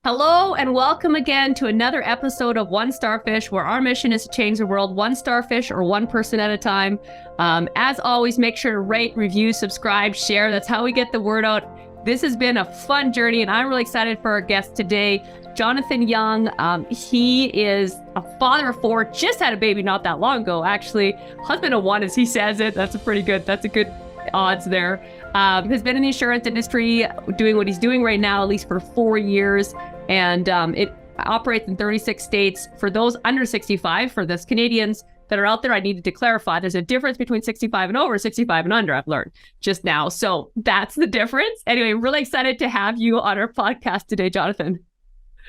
Hello and welcome again to another episode of One Starfish, where our mission is to change the world one starfish or one person at a time. As always, make sure to rate, review, subscribe, share. That's how we get the word out. This has been a fun journey, and I'm really excited for our guest today, Jonathan Young. He is a father of four, just had a baby not that long ago, actually. Husband of one, as he says it. That's a good odds there. Has been in the insurance industry doing what he's doing right now, at least for 4 years. And it operates in 36 states. For those under 65, for those Canadians that are out there, I needed to clarify there's a difference between 65 and over, 65 and under, I've learned just now. So that's the difference. Anyway, really excited to have you on our podcast today, Jonathan.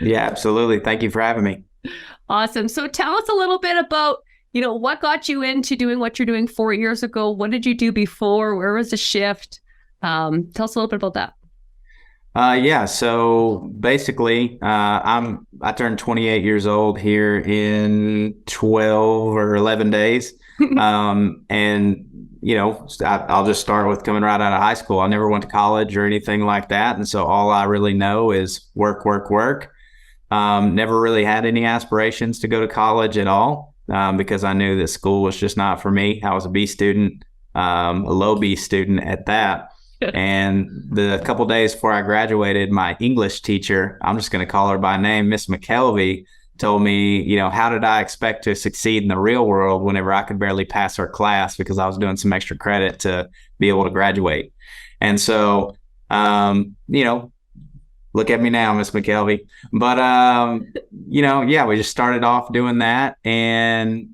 Yeah, absolutely. Thank you for having me. Awesome. So tell us a little bit about, what got you into doing what you're doing 4 years ago? What did you do before? Where was the shift? Tell us a little bit about that. So basically, I turned 28 years old here in 12 or 11 days. I'll just start with coming right out of high school. I never went to college or anything like that. And so all I really know is work, work, work. Never really had any aspirations to go to college at all, because I knew that school was just not for me. I was a B student, a low B student at that. And the couple days before I graduated, my English teacher, I'm just going to call her by name, Miss McKelvey, told me, how did I expect to succeed in the real world whenever I could barely pass her class because I was doing some extra credit to be able to graduate. And so, look at me now, Miss McKelvey. But, we just started off doing that and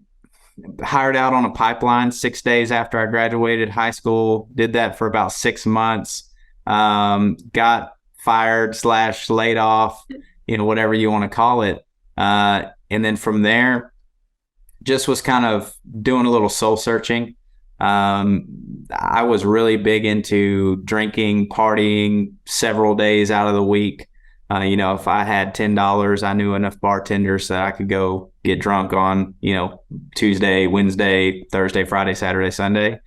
hired out on a pipeline 6 days after I graduated high school. Did that for about 6 months. Got fired / laid off, whatever you want to call it. And then from there, just was kind of doing a little soul searching. I was really big into drinking, partying several days out of the week. If I had $10, I knew enough bartenders that I could go get drunk on, Tuesday, Wednesday, Thursday, Friday, Saturday, Sunday.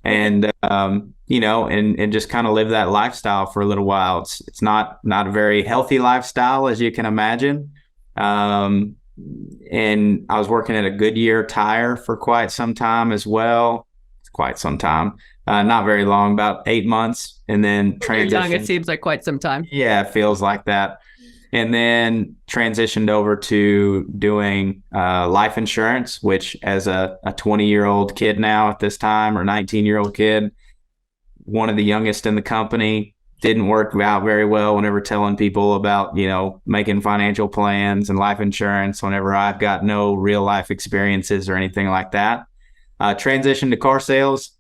And, and just kind of live that lifestyle for a little while. It's not a very healthy lifestyle, as you can imagine. And I was working at a Goodyear Tire for quite some time as well. Quite some time. Not very long, about 8 months, and then transitioned. It seems like quite some time. Yeah, it feels like that. And then transitioned over to doing life insurance, which as a 20-year-old kid now at this time, or 19-year-old kid, one of the youngest in the company, didn't work out very well whenever telling people about, making financial plans and life insurance whenever I've got no real life experiences or anything like that. Transitioned to car sales.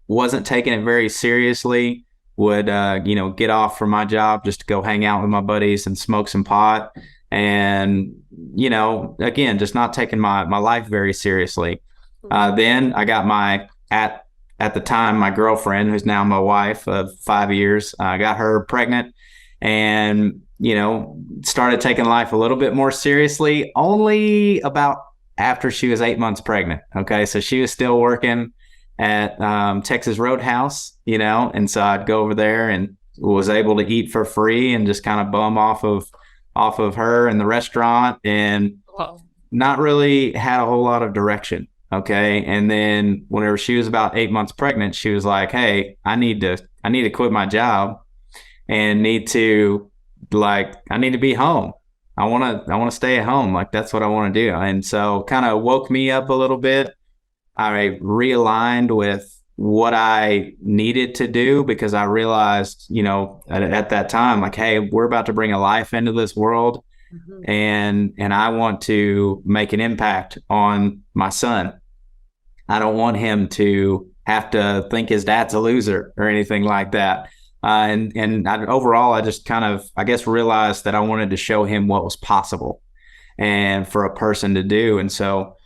Wasn't taking it very seriously. Would get off from my job just to go hang out with my buddies and smoke some pot, and again, just not taking my life very seriously. Then I got at the time my girlfriend, who's now my wife of 5 years. I got her pregnant, and started taking life a little bit more seriously. Only about after she was 8 months pregnant. Okay, so she was still working at Texas Roadhouse, and so I'd go over there and was able to eat for free and just kind of bum off of her in the restaurant, and not really had a whole lot of direction. Okay, and then whenever she was about 8 months pregnant, she was like, "Hey, I need to quit my job and need to be home. I want to stay at home. Like, that's what I want to do." And so kind of woke me up a little bit. I realigned with what I needed to do, because I realized, at that time, like, hey, we're about to bring a life into this world. Mm-hmm. and I want to make an impact on my son. I don't want him to have to think his dad's a loser or anything like that. Overall, I just kind of, I guess, realized that I wanted to show him what was possible and for a person to do. And so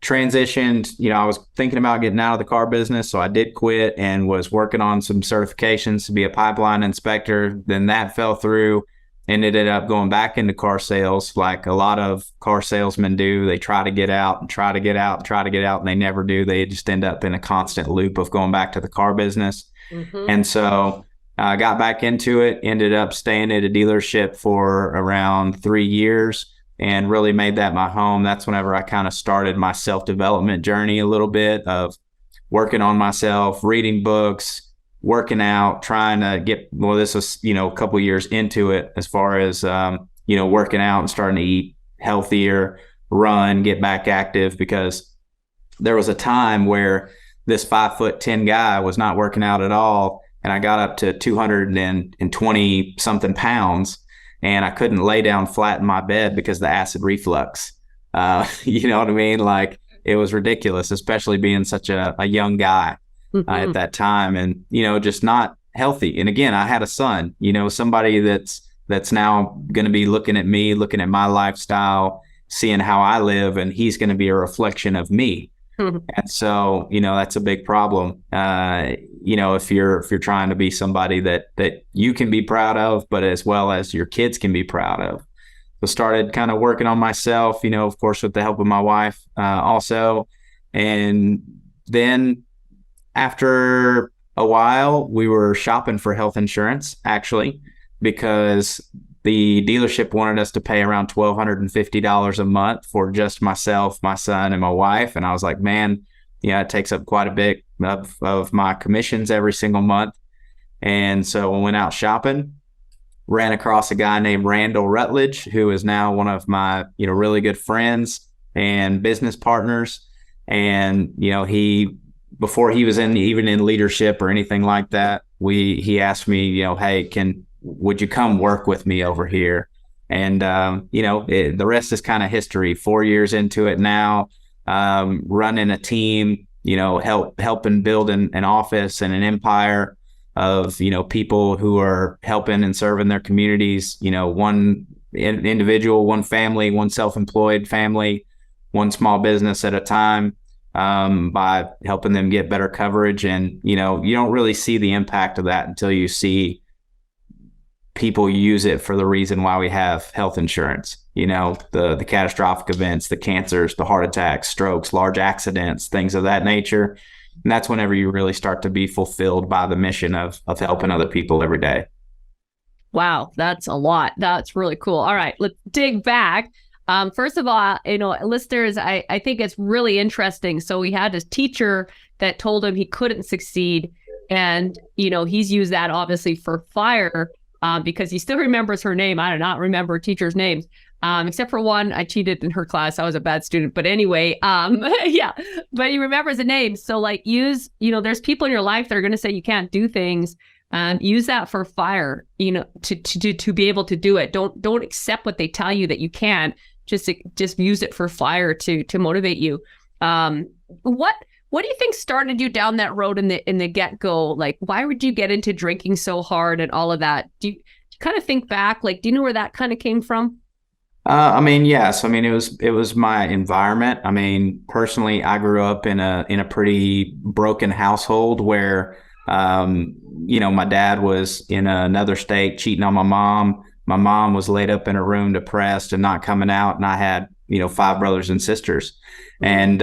transitioned, I was thinking about getting out of the car business. So I did quit and was working on some certifications to be a pipeline inspector. Then that fell through and ended up going back into car sales, like a lot of car salesmen do. They try to get out and try to get out and try to get out, and they never do. They just end up in a constant loop of going back to the car business. Mm-hmm. And so I got back into it, ended up staying at a dealership for around 3 years and really made that my home. That's whenever I kind of started my self-development journey a little bit of working on myself, reading books, working out, trying to get, well, this was, a couple years into it as far as, working out and starting to eat healthier, run, get back active, because there was a time where this 5'10" guy was not working out at all. And I got up to 220 something pounds, and I couldn't lay down flat in my bed because of the acid reflux. You know what I mean? Like, it was ridiculous, especially being such a young guy at that time, and, just not healthy. And again, I had a son, somebody that's now going to be looking at me, looking at my lifestyle, seeing how I live, and he's going to be a reflection of me. And so, that's a big problem. If you're trying to be somebody that you can be proud of, but as well as your kids can be proud of. So started kind of working on myself, of course, with the help of my wife, also. And then after a while, we were shopping for health insurance, actually, because the dealership wanted us to pay around $1,250 a month for just myself, my son, and my wife. And I was like, man, it takes up quite a bit of my commissions every single month. And so I went out shopping, ran across a guy named Randall Rutledge, who is now one of my, really good friends and business partners. And, before he was even in leadership or anything like that, he asked me, hey, would you come work with me over here? And, the rest is kind of history. 4 years into it now, running a team, helping build an office and an empire of, people who are helping and serving their communities, one individual, one family, one self-employed family, one small business at a time, by helping them get better coverage. And, you don't really see the impact of that until you see people use it for the reason why we have health insurance, the catastrophic events, the cancers, the heart attacks, strokes, large accidents, things of that nature. And that's whenever you really start to be fulfilled by the mission of helping other people every day. Wow, that's a lot. That's really cool. All right, let's dig back. First of all, listeners, I think it's really interesting. So we had this teacher that told him he couldn't succeed. And, he's used that obviously for fire. Because he still remembers her name. I do not remember teachers' names, except for one. I cheated in her class. I was a bad student. But anyway, yeah, but he remembers the name. So there's people in your life that are going to say you can't do things. Use that for fire, to be able to do it. Don't accept what they tell you that you can't. Just use it for fire to motivate you. What do you think started you down that road in the get-go? Like, why would you get into drinking so hard and all of that? Do you kind of think back? Like, do you know where that kind of came from? Yes. It was my environment. Personally, I grew up in a pretty broken household where, my dad was in another state cheating on my mom. My mom was laid up in a room depressed and not coming out. And I had, 5 brothers and sisters, and,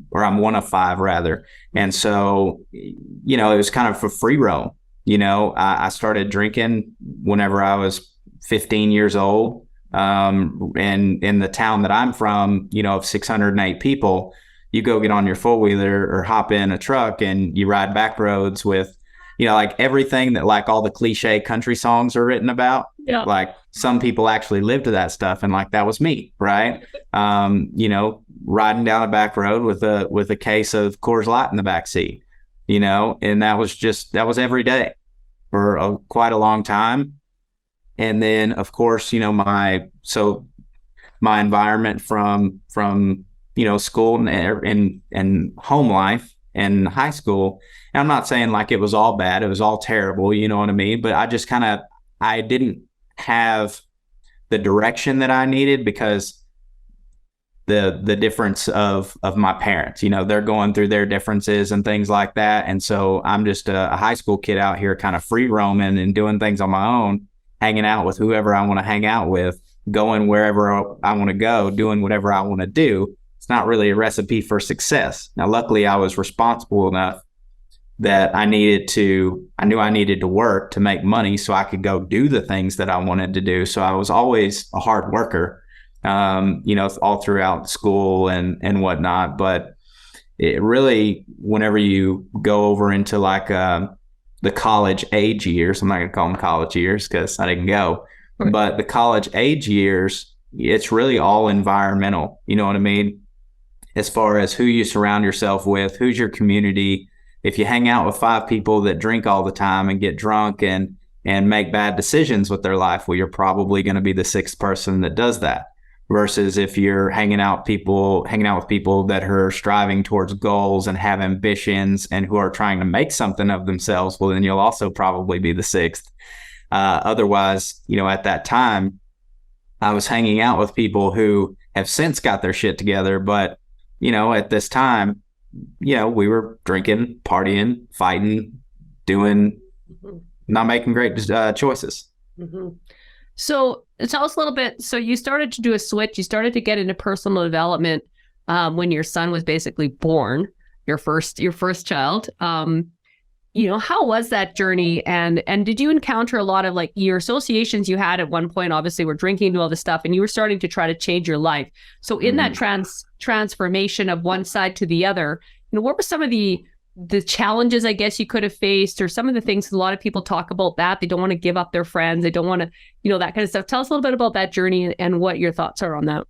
or I'm one of 5 rather. And so, it was kind of a free roam. I started drinking whenever I was 15 years old. And in the town that I'm from, of 608 people, you go get on your four-wheeler or hop in a truck and you ride back roads with, like everything that like all the cliche country songs are written about. Yeah. Like some people actually lived to that stuff. And like, that was me. Right. Riding down a back road with a case of Coors Light in the back seat, and that was every day for quite a long time. And then of course, my environment from school and home life and high school. And I'm not saying like it was all bad. It was all terrible. You know what I mean? But I didn't have the direction that I needed because the difference of my parents, they're going through their differences and things like that. And so I'm just a high school kid out here kind of free roaming and doing things on my own, hanging out with whoever I want to hang out with, going wherever I want to go, doing whatever I want to do. It's not really a recipe for success. Now, luckily, I was responsible enough that I knew I needed to work to make money so I could go do the things that I wanted to do. So I was always a hard worker, all throughout school and whatnot. But it really, whenever you go over into like the college age years, I'm not going to call them college years because I didn't go, Right. but the college age years, it's really all environmental. You know what I mean? As far as who you surround yourself with, who's your community. If you hang out with 5 people that drink all the time and get drunk and make bad decisions with their life, well, you're probably going to be the 6th person that does that. Versus if you're hanging out with people that are striving towards goals and have ambitions and who are trying to make something of themselves, well, then you'll also probably be the 6th. Otherwise, at that time, I was hanging out with people who have since got their shit together. But, at this time, we were drinking, partying, fighting, not making great choices. Mm-hmm. So tell us a little bit. So you started to do a switch. You started to get into personal development when your son was basically born, your first child. How was that journey? And did you encounter a lot of like your associations you had at one point, obviously were drinking and all this stuff, and you were starting to try to change your life. So in that transformation of one side to the other, what were some of the challenges, I guess, you could have faced, or some of the things a lot of people talk about that they don't want to give up their friends. They don't want to, that kind of stuff. Tell us a little bit about that journey and what your thoughts are on that.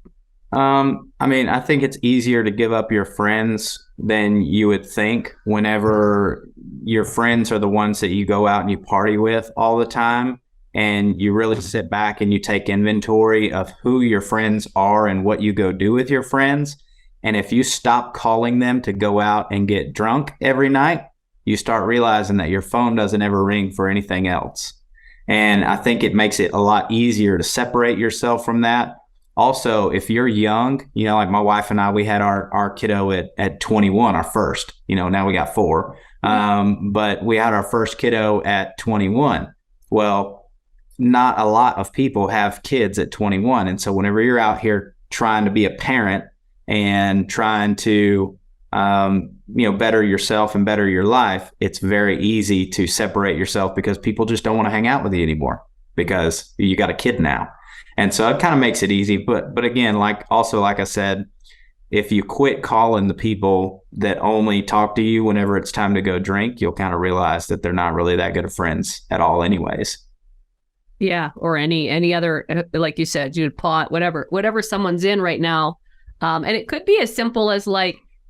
I think it's easier to give up your friends than you would think whenever your friends are the ones that you go out and you party with all the time. And you really sit back and you take inventory of who your friends are and what you go do with your friends. And if you stop calling them to go out and get drunk every night, you start realizing that your phone doesn't ever ring for anything else. And I think it makes it a lot easier to separate yourself from that. Also, if you're young, like my wife and I, we had our kiddo at 21, our first, now we got 4. But we had our first kiddo at 21. Well, not a lot of people have kids at 21. And so whenever you're out here trying to be a parent and trying to, better yourself and better your life, it's very easy to separate yourself because people just don't want to hang out with you anymore because you got a kid now. And so it kind of makes it easy. But again, like I said, if you quit calling the people that only talk to you whenever it's time to go drink, you'll kind of realize that they're not really that good of friends at all anyways. Yeah. Or any other, like you said, pot, whatever someone's in right now. And it could be as simple as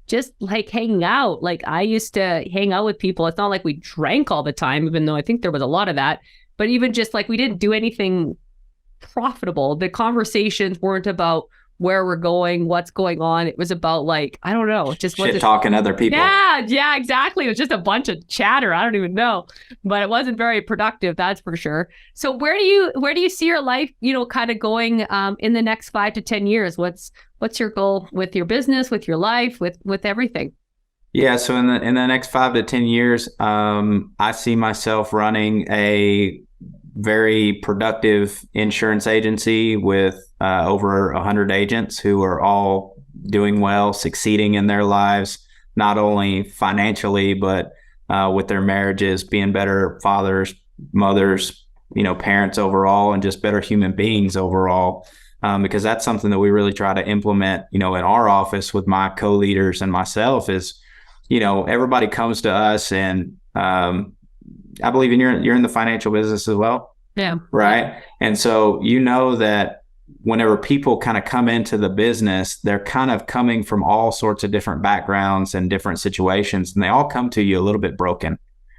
just hanging out. Like I used to hang out with people. It's not like we drank all the time, even though I think there was a lot of that, but even just we didn't do anything profitable. The conversations weren't about where we're going, what's going on. It was about I don't know, just shit talking other people. Yeah, exactly. It was just a bunch of chatter. I don't even know, but it wasn't very productive. That's for sure. So where do you see your life, kind of going in the next 5 to 10 years? What's your goal with your business, with your life, with everything? Yeah. So in the next 5 to 10 years, I see myself running a very productive insurance agency with over 100 agents who are all doing well, succeeding in their lives, not only financially, but with their marriages, being better fathers, mothers, parents overall, and just better human beings overall. Because that's something that we really try to implement, in our office with my co-leaders and myself is, everybody comes to us and I believe you're in the financial business as well. Yeah. Right. And so, that whenever people kind of come into the business, they're kind of coming from all sorts of different backgrounds and different situations, and they all come to you a little bit broken.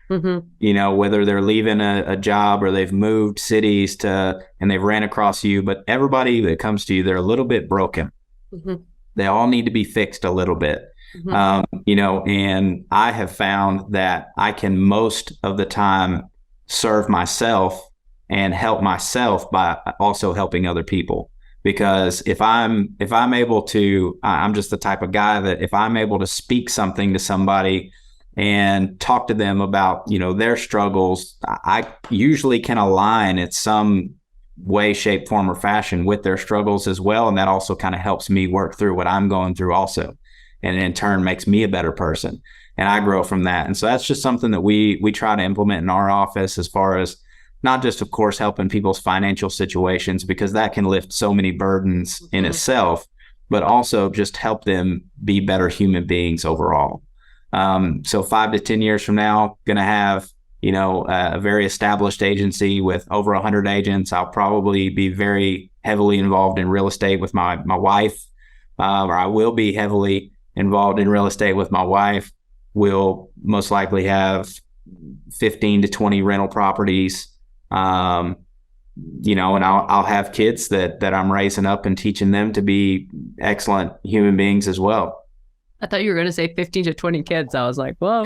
Mm-hmm. Whether they're leaving a job or they've moved cities and they've ran across you, but everybody that comes to you, they're a little bit broken. Mm-hmm. They all need to be fixed a little bit. Mm-hmm. And I have found that I can most of the time serve myself and help myself by also helping other people. Because if I'm able to, I'm just the type of guy that if I'm able to speak something to somebody and talk to them about, their struggles, I usually can align in some way, shape, form, or fashion with their struggles as well. And that also kind of helps me work through what I'm going through also. And in turn makes me a better person. and I grow from that. And so that's just something that we try to implement in our office, as far as not just, of course, helping people's financial situations, because that can lift so many burdens in itself, but also just help them be better human beings overall. So 5 to 10 years from now, going to have, a very established agency with over 100 agents. I'll probably be very heavily involved in real estate with my wife, or I will be heavily involved in real estate with my wife. We'll most likely have 15 to 20 rental properties, and I'll have kids that I'm raising up and teaching them to be excellent human beings as well. I thought you were going to say 15 to 20 kids. I was like, whoa.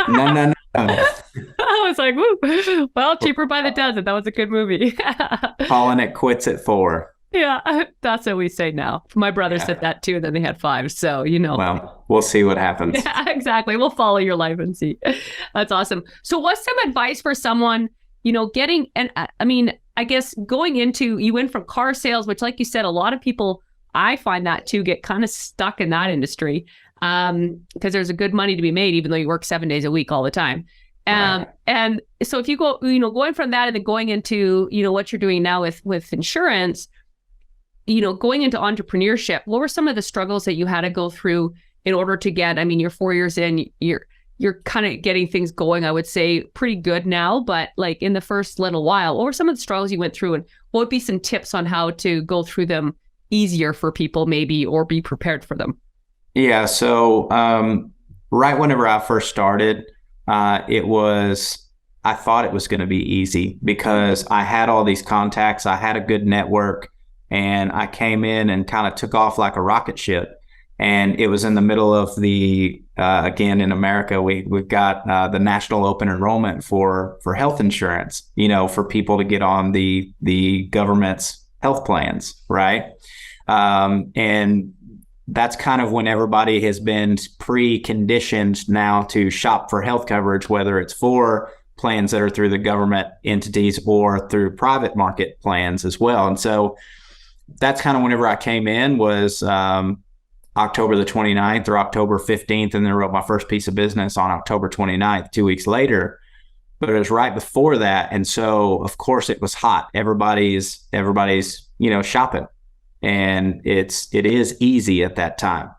No. I was like, woo. Well, cheaper by the dozen. That was a good movie. Calling it quits at 4. Yeah, that's what we say now. My brother said that too. Then they had 5. So, Well, we'll see what happens. Yeah, exactly. We'll follow your life and see. That's awesome. So what's some advice for someone, getting, and I mean, I guess you went from car sales, which, like you said, a lot of people, I find that too, get kind of stuck in that industry because there's a good money to be made, even though you work 7 days a week all the time. Right. And so if you go, going from that and then going into, what you're doing now with insurance, going into entrepreneurship, what were some of the struggles that you had to go through in order to get, I mean, you're 4 years in, you're kind of getting things going, I would say pretty good now, but like in the first little while, what were some of the struggles you went through, and what would be some tips on how to go through them easier for people maybe, or be prepared for them? Yeah. So right whenever I first started, I thought it was going to be easy because I had all these contacts, I had a good network, and I came in and kind of took off like a rocket ship. And it was in the middle of the, again, in America, we've got the national open enrollment for health insurance, for people to get on the government's health plans, right? And that's kind of when everybody has been preconditioned now to shop for health coverage, whether it's for plans that are through the government entities or through private market plans as well. And so that's kind of whenever I came in was October the 29th or October 15th, and then wrote my first piece of business on October 29th, 2 weeks later. But it was right before that. And so, of course, it was hot. Everybody's shopping. And it is easy at that time.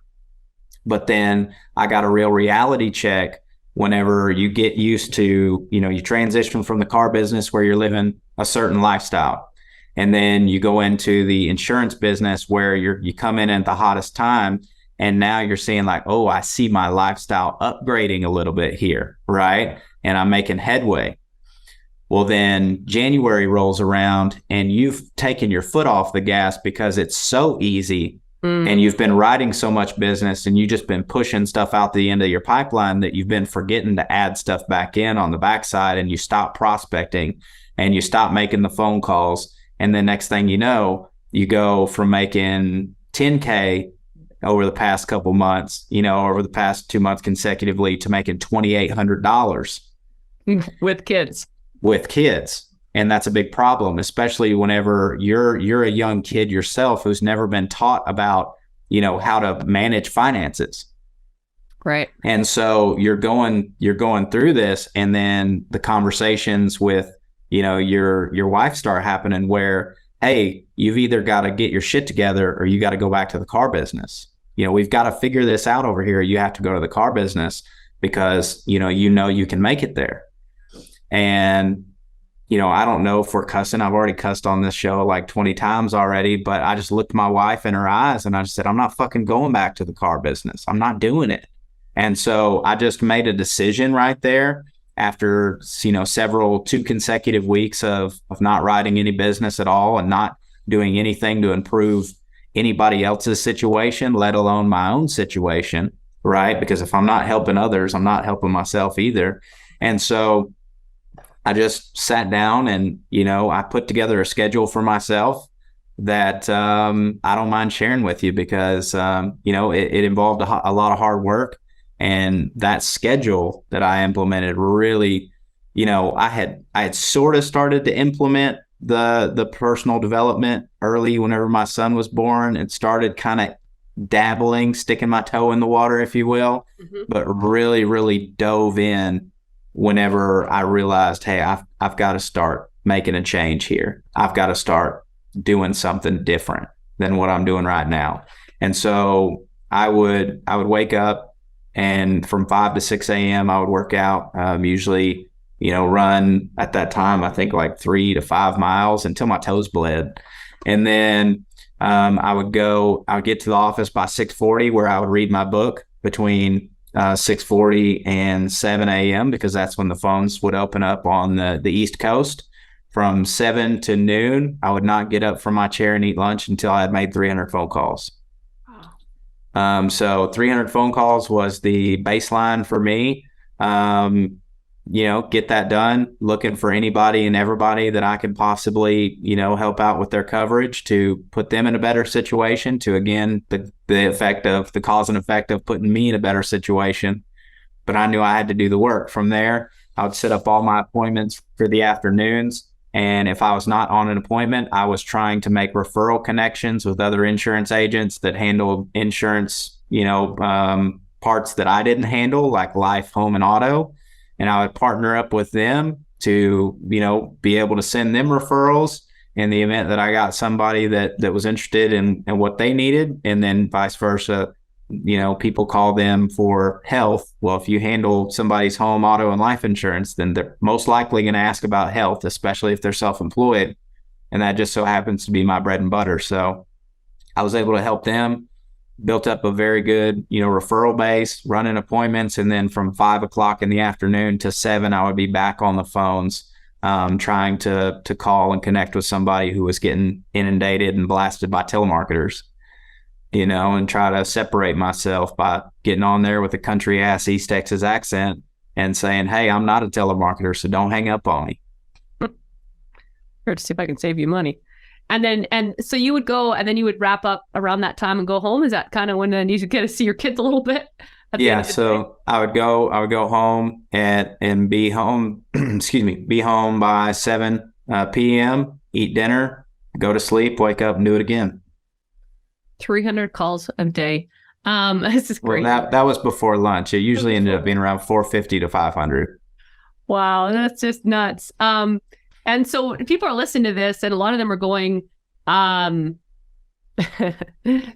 But then I got a real reality check whenever you get used to, you transition from the car business where you're living a certain lifestyle. And then you go into the insurance business where you come in at the hottest time. And now you're seeing like, oh, I see my lifestyle upgrading a little bit here, right? And I'm making headway. Well, then January rolls around and you've taken your foot off the gas because it's so easy and you've been writing so much business and you've just been pushing stuff out the end of your pipeline that you've been forgetting to add stuff back in on the backside, and you stop prospecting and you stop making the phone calls. And then next thing you know, you go from making 10K over the past couple months, over the past 2 months consecutively, to making $2,800 with kids. And that's a big problem, especially whenever you're a young kid yourself who's never been taught about, how to manage finances. Right. And so you're going through this, and then the conversations with, your wife start happening where, hey, you've either got to get your shit together or you got to go back to the car business. We've got to figure this out over here. You have to go to the car business because, you can make it there. And, I don't know if we're cussing. I've already cussed on this show like 20 times already, but I just looked my wife in her eyes and I just said, I'm not fucking going back to the car business. I'm not doing it. And so I just made a decision right there after, 2 consecutive weeks of not writing any business at all and not doing anything to improve anybody else's situation, let alone my own situation, right? Because if I'm not helping others, I'm not helping myself either. And so I just sat down and, I put together a schedule for myself that I don't mind sharing with you because, it involved a lot of hard work. And that schedule that I implemented really, I had sort of started to implement the personal development early whenever my son was born. It started kind of dabbling, sticking my toe in the water, if you will, but really, really dove in whenever I realized, hey, I've got to start making a change here. I've got to start doing something different than what I'm doing right now. And so I would wake up, and from 5 to 6 a.m. I would work out, usually, run at that time, I think like 3 to 5 miles until my toes bled. And then I would get to the office by 6:40, where I would read my book between 6:40 and 7 a.m. because that's when the phones would open up on the East Coast. From 7 to noon, I would not get up from my chair and eat lunch until I had made 300 phone calls. So 300 phone calls was the baseline for me. Get that done, looking for anybody and everybody that I could possibly, help out with their coverage to put them in a better situation, to, again, the cause and effect of putting me in a better situation. But I knew I had to do the work. From there, I would set up all my appointments for the afternoons. And if I was not on an appointment, I was trying to make referral connections with other insurance agents that handled insurance, parts that I didn't handle, like life, home, and auto. And I would partner up with them to, be able to send them referrals in the event that I got somebody that was interested in what they needed. And then vice versa, people call them for health. Well, if you handle somebody's home, auto, and life insurance, then they're most likely going to ask about health, especially if they're self-employed. And that just so happens to be my bread and butter. So I was able to help them, built up a very good, referral base, running appointments. And then from 5 o'clock in the afternoon to 7, I would be back on the phones, trying to call and connect with somebody who was getting inundated and blasted by telemarketers, and try to separate myself by getting on there with a country ass East Texas accent and saying, hey, I'm not a telemarketer, so don't hang up on me. Or to see if I can save you money. And so you would go, and then you would wrap up around that time and go home. Is that kind of when then you get to see your kids a little bit? Yeah. So I would go home and be home, be home by 7 p.m., eat dinner, go to sleep, wake up, and do it again. 300 calls a day. This is great. Well, that was before lunch. It usually ended up being around 450 to 500. Wow, that's just nuts. And so people are listening to this, and a lot of them are going,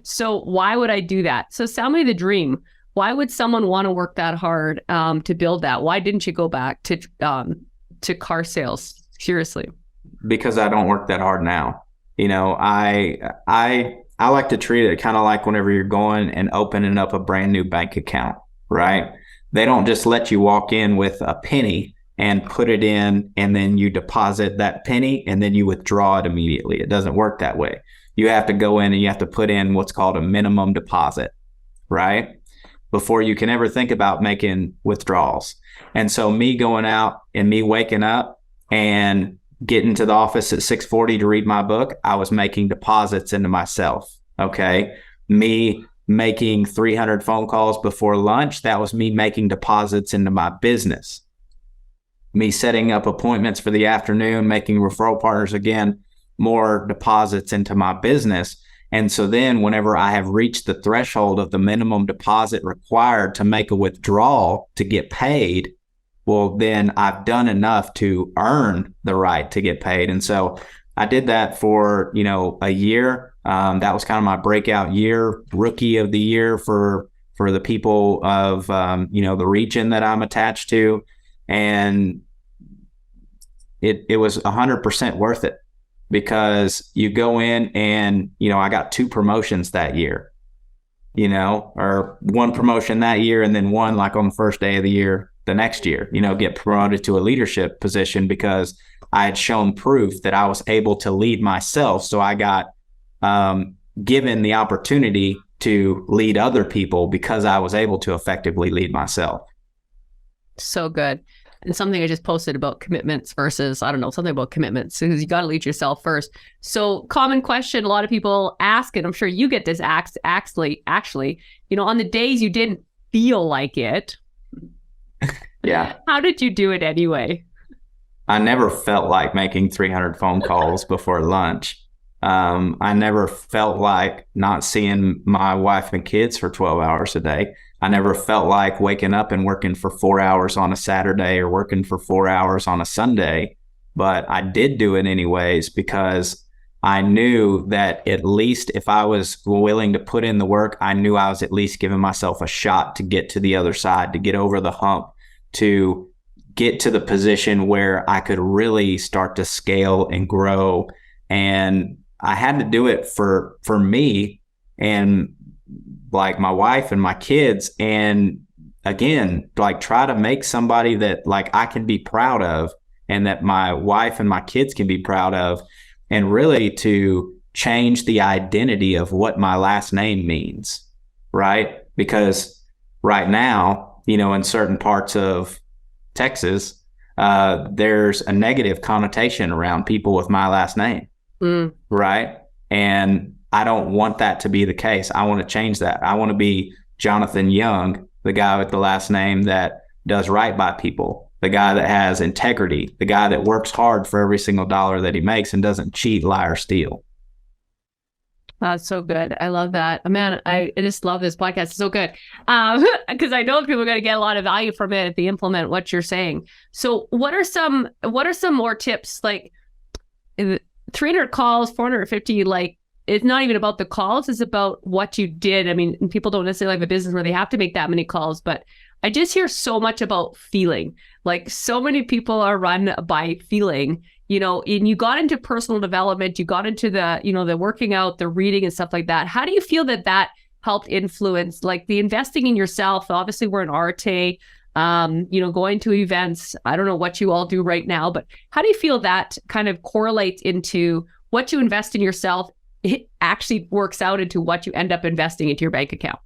so why would I do that? So sell me the dream. Why would someone want to work that hard to build that? Why didn't you go back to car sales? Seriously. Because I don't work that hard now. I like to treat it kind of like whenever you're going and opening up a brand new bank account, right? They don't just let you walk in with a penny and put it in, and then you deposit that penny and then you withdraw it immediately. It doesn't work that way. You have to go in and you have to put in what's called a minimum deposit, right? Before you can ever think about making withdrawals. And so me going out and me waking up and getting to the office at 6:40 to read my book, I was making deposits into myself. Okay. Me making 300 phone calls before lunch, that was me making deposits into my business. Me setting up appointments for the afternoon, making referral partners, again, more deposits into my business. And so then whenever I have reached the threshold of the minimum deposit required to make a withdrawal to get paid, well, then I've done enough to earn the right to get paid. And so I did that for, a year. That was kind of my breakout year, rookie of the year for the people of, the region that I'm attached to. And it was 100% worth it, because you go in and, I got 2 promotions that year, or 1 promotion that year, and then 1 like on the first day of the year the next year, get promoted to a leadership position because I had shown proof that I was able to lead myself. So I got given the opportunity to lead other people because I was able to effectively lead myself. So good. And something I just posted about commitments versus, something about commitments, because you got to lead yourself first. So common question a lot of people ask, and I'm sure you get this actually, on the days you didn't feel like it. Yeah. How did you do it anyway? I never felt like making 300 phone calls before lunch. I never felt like not seeing my wife and kids for 12 hours a day. I never felt like waking up and working for 4 hours on a Saturday or working for 4 hours on a Sunday, but I did do it anyways because I knew that at least if I was willing to put in the work, I knew I was at least giving myself a shot to get to the other side, to get over the hump, to get to the position where I could really start to scale and grow. And I had to do it for me and like my wife and my kids. And again, like try to make somebody that like I can be proud of and that my wife and my kids can be proud of, and really to change the identity of what my last name means, right? Because right now, in certain parts of Texas, there's a negative connotation around people with my last name, right? And I don't want that to be the case. I want to change that. I want to be Jonathan Young, the guy with the last name that does right by people, the guy that has integrity, the guy that works hard for every single dollar that he makes and doesn't cheat, lie, or steal. That's so good. I love that. Man, I just love this podcast. It's so good. Because I know people are going to get a lot of value from it if they implement what you're saying. So what are some more tips? Like 300 calls, 450, like it's not even about the calls, it's about what you did. I mean, people don't necessarily have a business where they have to make that many calls, but I just hear so much about feeling. Like so many people are run by feeling, and you got into personal development, you got into the, the working out, the reading and stuff like that. How do you feel that helped influence like the investing in yourself? Obviously we're in Arte, going to events. I don't know what you all do right now, but how do you feel that kind of correlates into what you invest in yourself? It actually works out into what you end up investing into your bank account.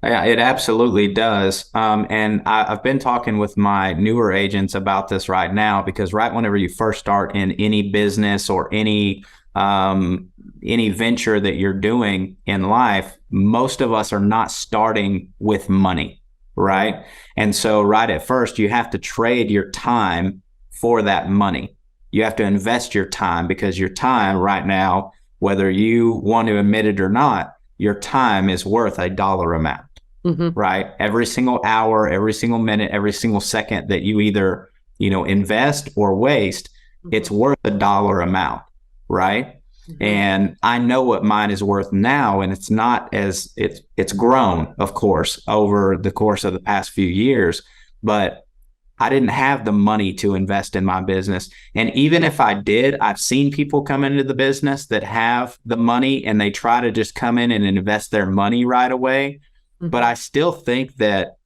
Yeah, it absolutely does. And I've been talking with my newer agents about this right now, because right whenever you first start in any business or any venture that you're doing in life, most of us are not starting with money, right? And so right at first, you have to trade your time for that money. You have to invest your time, because your time right now, whether you want to admit it or not, your time is worth a dollar amount, right? Every single hour, every single minute, every single second that you either, invest or waste, it's worth a dollar amount, right? And I know what mine is worth now, and it's not as it's grown, of course, over the course of the past few years, but I didn't have the money to invest in my business. And even if I did, I've seen people come into the business that have the money and they try to just come in and invest their money right away. But I still think that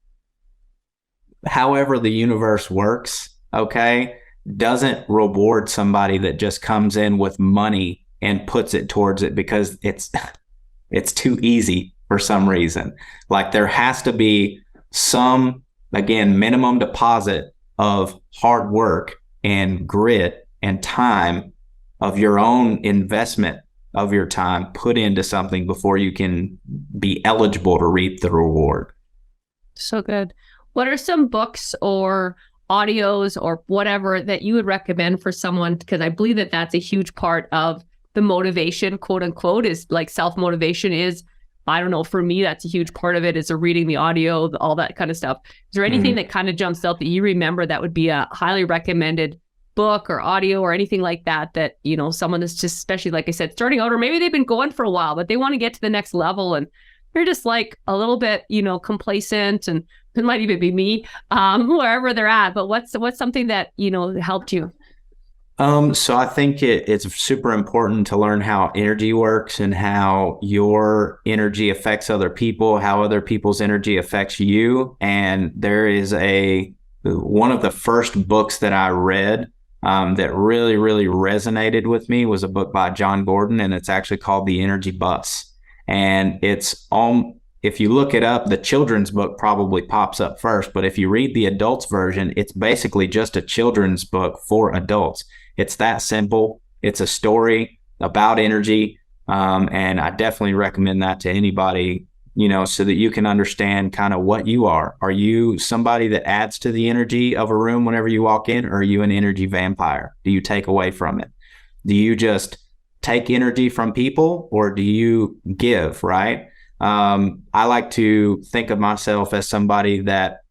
however the universe works, okay, doesn't reward somebody that just comes in with money and puts it towards it because it's too easy for some reason. Like there has to be some, again, minimum deposit of hard work and grit and time of your own investment of your time put into something before you can be eligible to reap the reward. So good. What are some books or audios or whatever that you would recommend for someone? Because I believe that that's a huge part of the motivation, quote unquote, is like self-motivation is, I don't know, for me, that's a huge part of it is reading the audio, all that kind of stuff. Is there anything that kind of jumps out that you remember that would be a highly recommended book or audio or anything like that, someone is just, especially like I said, starting out, or maybe they've been going for a while, but they want to get to the next level and they're just like a little bit, complacent, and it might even be me, wherever they're at, but what's something that, helped you? So I think it's super important to learn how energy works and how your energy affects other people, how other people's energy affects you. And there is one of the first books that I read that really, really resonated with me was a book by John Gordon, and it's actually called The Energy Bus. And if you look it up, the children's book probably pops up first, but if you read the adults version, it's basically just a children's book for adults. It's that simple. It's a story about energy. And I definitely recommend that to anybody, so that you can understand kind of what you are. Are you somebody that adds to the energy of a room whenever you walk in, or are you an energy vampire? Do you take away from it? Do you just take energy from people or do you give, right? I like to think of myself as somebody that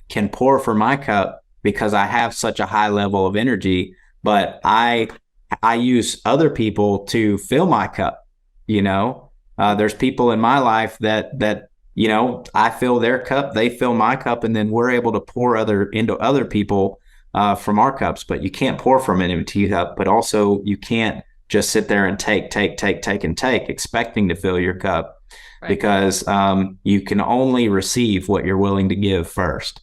can pour from my cup because I have such a high level of energy, but I use other people to fill my cup. There's people in my life that I fill their cup, they fill my cup, and then we're able to pour into other people from our cups. But you can't pour from an empty cup, but also you can't just sit there and take, expecting to fill your cup, right? Because you can only receive what you're willing to give first.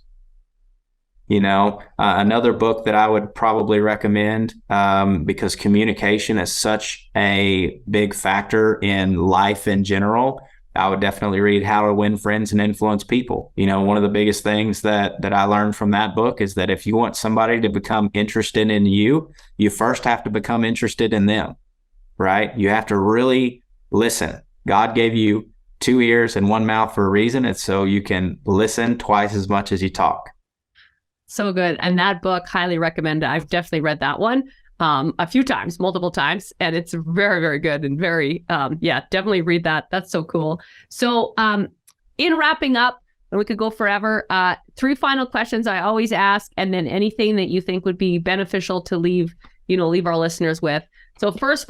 Another book that I would probably recommend, because communication is such a big factor in life in general, I would definitely read How to Win Friends and Influence People. One of the biggest things that I learned from that book is that if you want somebody to become interested in you, you first have to become interested in them, right? You have to really listen. God gave you 2 ears and 1 mouth for a reason. It's so you can listen twice as much as you talk. So good. And that book, highly recommend. I've definitely read that one a few times, multiple times, and it's very, very good and very, definitely read that. That's so cool. So in wrapping up, and we could go forever, 3 final questions I always ask, and then anything that you think would be beneficial to leave our listeners with. So first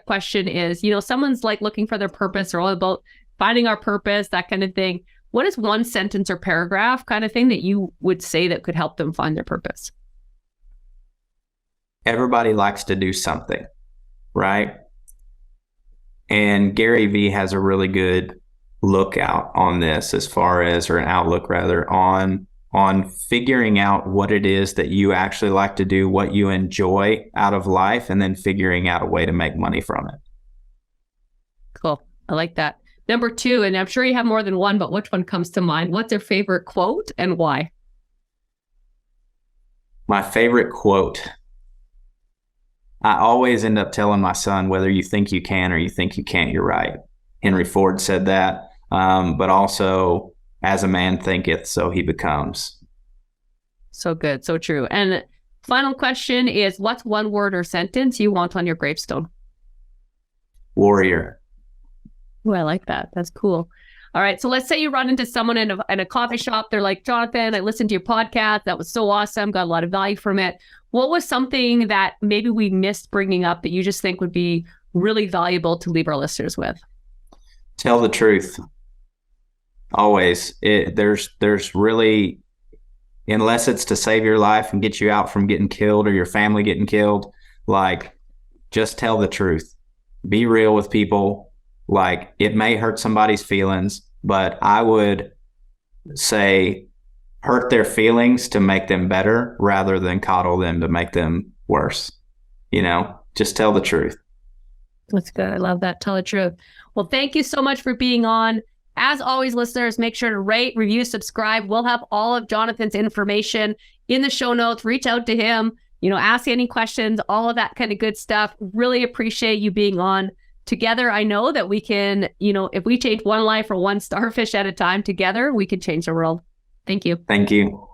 question is, someone's like looking for their purpose or all about finding our purpose, that kind of thing. What is one sentence or paragraph kind of thing that you would say that could help them find their purpose? Everybody likes to do something, right? And Gary Vee has a really good lookout on this or an outlook rather, on figuring out what it is that you actually like to do, what you enjoy out of life, and then figuring out a way to make money from it. Cool. I like that. Number 2, and I'm sure you have more than one, but which one comes to mind? What's your favorite quote and why? My favorite quote. I always end up telling my son, whether you think you can or you think you can't, you're right. Henry Ford said that, but also, as a man thinketh, so he becomes. So good. So true. And final question is, what's one word or sentence you want on your gravestone? Warrior. Oh, I like that. That's cool. All right. So let's say you run into someone in a coffee shop. They're like, Jonathan, I listened to your podcast. That was so awesome. Got a lot of value from it. What was something that maybe we missed bringing up that you just think would be really valuable to leave our listeners with? Tell the truth. Always. There's really, unless it's to save your life and get you out from getting killed or your family getting killed, like, just tell the truth. Be real with people. Like, it may hurt somebody's feelings, but I would say hurt their feelings to make them better rather than coddle them to make them worse. Just tell the truth. That's good. I love that. Tell the truth. Well, thank you so much for being on. As always, listeners, make sure to rate, review, subscribe. We'll have all of Jonathan's information in the show notes. Reach out to him, ask any questions, all of that kind of good stuff. Really appreciate you being on. Together, I know that we can, if we change one life or one starfish at a time together, we can change the world. Thank you. Thank you.